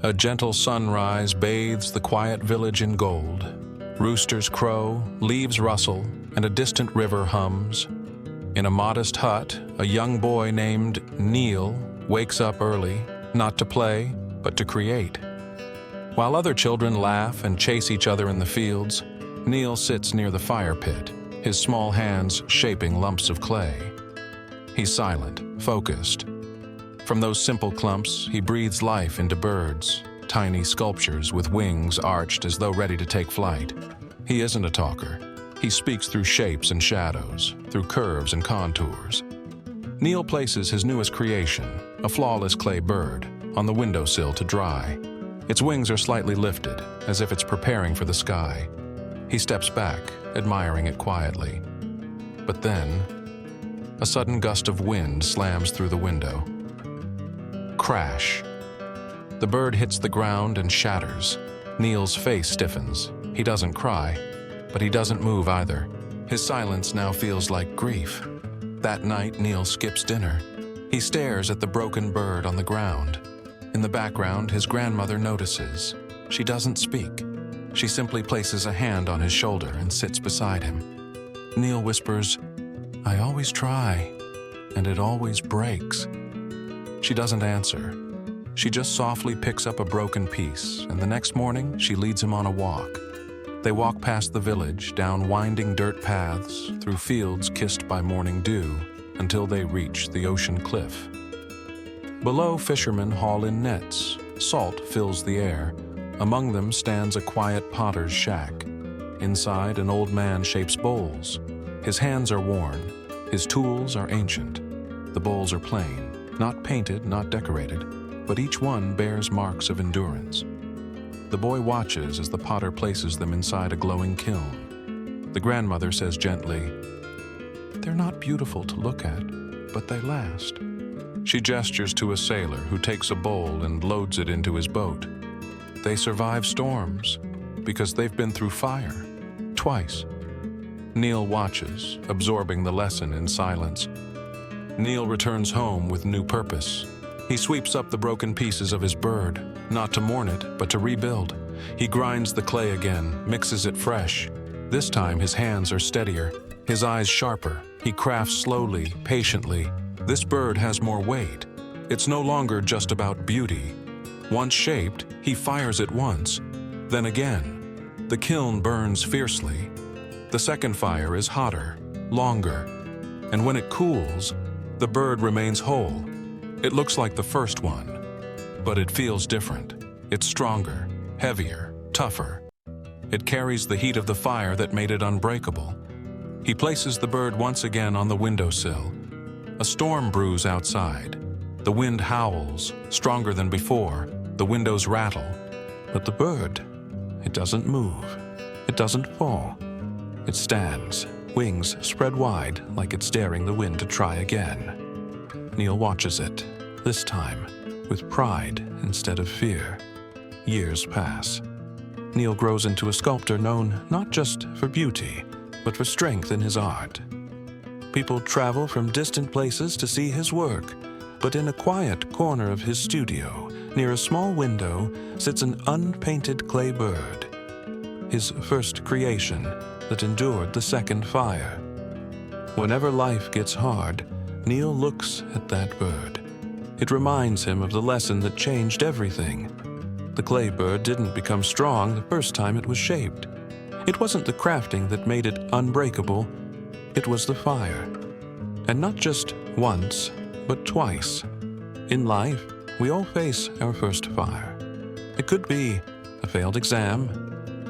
A gentle sunrise bathes the quiet village in gold. Roosters crow, leaves rustle, and a distant river hums. In a modest hut, a young boy named Neil wakes up early, not to play, but to create. While other children laugh and chase each other in the fields, Neil sits near the fire pit, his small hands shaping lumps of clay. He's silent, focused. From those simple clumps, he breathes life into birds, tiny sculptures with wings arched as though ready to take flight. He isn't a talker. He speaks through shapes and shadows, through curves and contours. Neil places his newest creation, a flawless clay bird, on the windowsill to dry. Its wings are slightly lifted, as if it's preparing for the sky. He steps back, admiring it quietly. But then, a sudden gust of wind slams through the window. Crash. The bird hits the ground and shatters. Neil's face stiffens. He doesn't cry, but he doesn't move either. His silence now feels like grief. That night, Neil skips dinner. He stares at the broken bird on the ground. In the background, his grandmother notices. She doesn't speak. She simply places a hand on his shoulder and sits beside him. Neil whispers, "I always try, and it always breaks." She doesn't answer. She just softly picks up a broken piece, and the next morning, she leads him on a walk. They walk past the village, down winding dirt paths, through fields kissed by morning dew, until they reach the ocean cliff. Below, fishermen haul in nets. Salt fills the air. Among them stands a quiet potter's shack. Inside, an old man shapes bowls. His hands are worn. His tools are ancient. The bowls are plain, not painted, not decorated, but each one bears marks of endurance. The boy watches as the potter places them inside a glowing kiln. The grandmother says gently, "They're not beautiful to look at, but they last." She gestures to a sailor who takes a bowl and loads it into his boat. They survive storms because they've been through fire, twice. Neil watches, absorbing the lesson in silence. Neil returns home with new purpose. He sweeps up the broken pieces of his bird, not to mourn it, but to rebuild. He grinds the clay again, mixes it fresh. This time his hands are steadier, his eyes sharper. He crafts slowly, patiently. This bird has more weight. It's no longer just about beauty. Once shaped, he fires it once, then again. The kiln burns fiercely. The second fire is hotter, longer, and when it cools, the bird remains whole. It looks like the first one, but it feels different. It's stronger, heavier, tougher. It carries the heat of the fire that made it unbreakable. He places the bird once again on the windowsill. A storm brews outside. The wind howls, stronger than before. The windows rattle. But the bird, it doesn't move. It doesn't fall. It stands, wings spread wide, like it's daring the wind to try again. Neil watches it, this time with pride instead of fear. Years pass. Neil grows into a sculptor known not just for beauty, but for strength in his art. People travel from distant places to see his work, but in a quiet corner of his studio, near a small window, sits an unpainted clay bird. His first creation that endured the second fire. Whenever life gets hard, Neil looks at that bird. It reminds him of the lesson that changed everything. The clay bird didn't become strong the first time it was shaped. It wasn't the crafting that made it unbreakable. It was the fire. And not just once, but twice. In life, we all face our first fire. It could be a failed exam,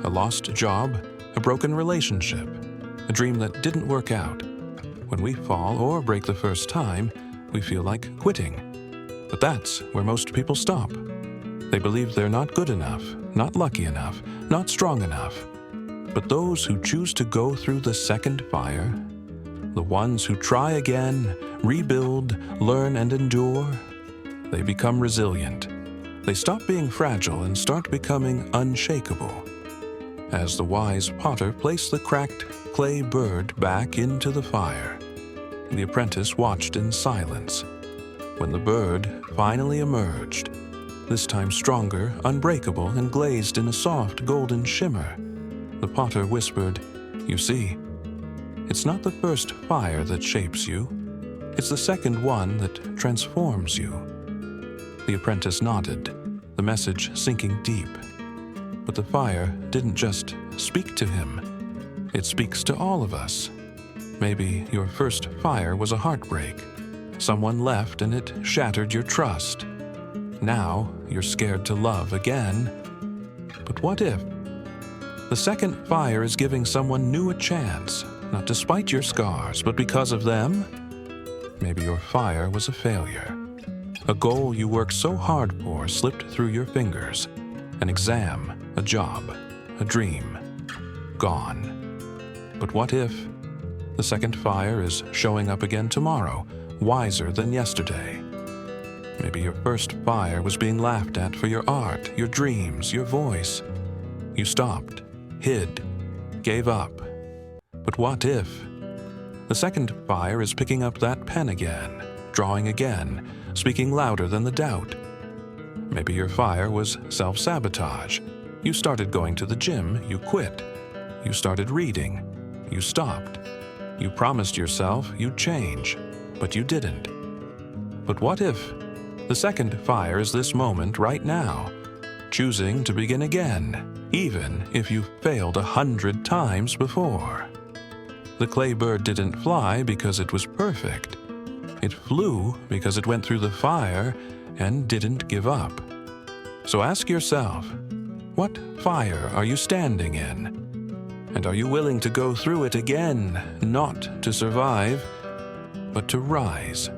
a lost job, a broken relationship, a dream that didn't work out. When we fall or break the first time, we feel like quitting. But that's where most people stop. They believe they're not good enough, not lucky enough, not strong enough. But those who choose to go through the second fire, the ones who try again, rebuild, learn, and endure, they become resilient. They stop being fragile and start becoming unshakable. As the wise potter placed the cracked clay bird back into the fire, the apprentice watched in silence. When the bird finally emerged, this time stronger, unbreakable, and glazed in a soft golden shimmer. The potter whispered, "You see, it's not the first fire that shapes you. It's the second one that transforms you." The apprentice nodded, the message sinking deep. But the fire didn't just speak to him. It speaks to all of us. Maybe your first fire was a heartbreak. Someone left and it shattered your trust. Now you're scared to love again. But what if the second fire is giving someone new a chance, not despite your scars, but because of them? Maybe your fire was a failure. A goal you worked so hard for slipped through your fingers. An exam, a job, a dream, gone. But what if the second fire is showing up again tomorrow, wiser than yesterday? Maybe your first fire was being laughed at for your art, your dreams, your voice. You stopped, hid, gave up. But what if the second fire is picking up that pen again, drawing again, speaking louder than the doubt? Maybe your fire was self-sabotage. You started going to the gym, you quit. You started reading, you stopped. You promised yourself you'd change, but you didn't. But what if the second fire is this moment right now, choosing to begin again, even if you've failed 100 times before? The clay bird didn't fly because it was perfect. It flew because it went through the fire and didn't give up. So ask yourself, what fire are you standing in? And are you willing to go through it again, not to survive, but to rise?